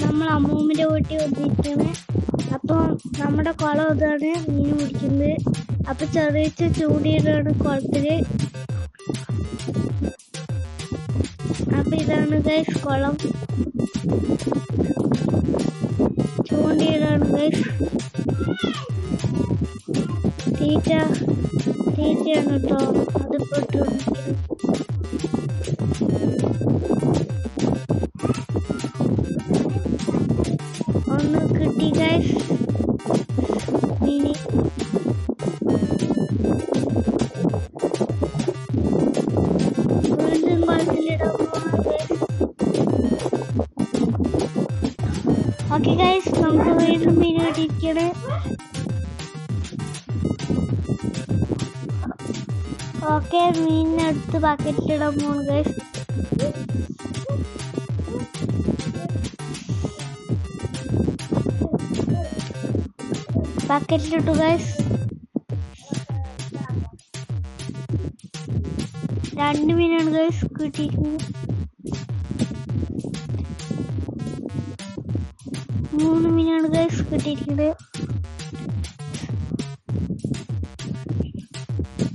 നമ്മൾ അമ്മൂമ്മന്റെ വീട്ടിൽ വന്നിരിക്കുന്നത്. അപ്പം നമ്മുടെ കുളം ഇതാണ്, മീൻ പിടിക്കുന്നത്. അപ്പൊ ചെറിയ ചൂണ്ടിയിടാണ് കുളത്തില്. അപ്പൊ ഇതാണ് ഗൈസ് കുളം, ചൂണ്ടിയിടാണ് ഗൈസ്. തീറ്റയാണ് കേട്ടോ, അതിപ്പോ ഒന്ന് കിട്ടി ഗൈസ് മീന്. വീണ്ടും കുളത്തിലിടാൻ പോവാണ് ഗൈസ്. ഓക്കെ ഗൈസ്, നമുക്ക് വീണ്ടും മീൻ കിട്ടിയിരിക്കണേ. ഓക്കെ, മീനിനടുത്ത് ബക്കറ്റിലിടാൻ പോവാണ് ഗൈസ്. ബക്കറ്റിലിട്ടു ഗൈസ്. 2 മീനാണ് ഗൈസ് കിട്ടിയിരിക്കുന്നത്. 3 മീനാണ് ഗൈസ് കിട്ടിയിരിക്കുന്നത്.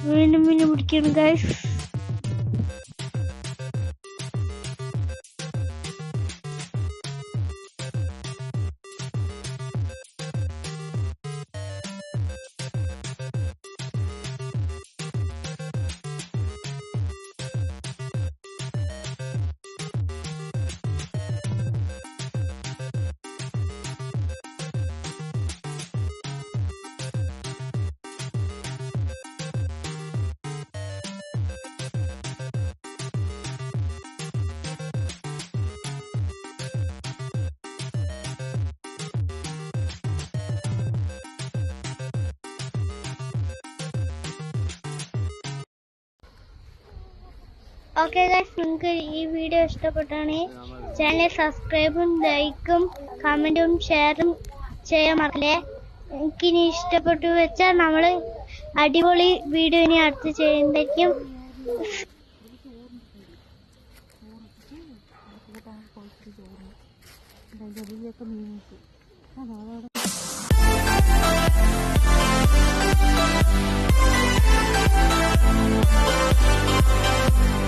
വീണ്ടും മീനെ പിടിക്കണം ഗൈസ്. ഓക്കെ ഗൈസ്, നിങ്ങൾക്ക് ഈ വീഡിയോ ഇഷ്ടപ്പെട്ടാണെങ്കിൽ ചാനൽ സബ്സ്ക്രൈബും ലൈക്കും കമൻറ്റും ഷെയറും ചെയ്യാൻ മറക്കല്ലേ. എനിക്കിനി ഇഷ്ടപ്പെട്ടു വെച്ചാൽ നമ്മൾ അടിപൊളി വീഡിയോ ഇനി അടുത്ത് ചെയ്യുന്നതായിരിക്കും.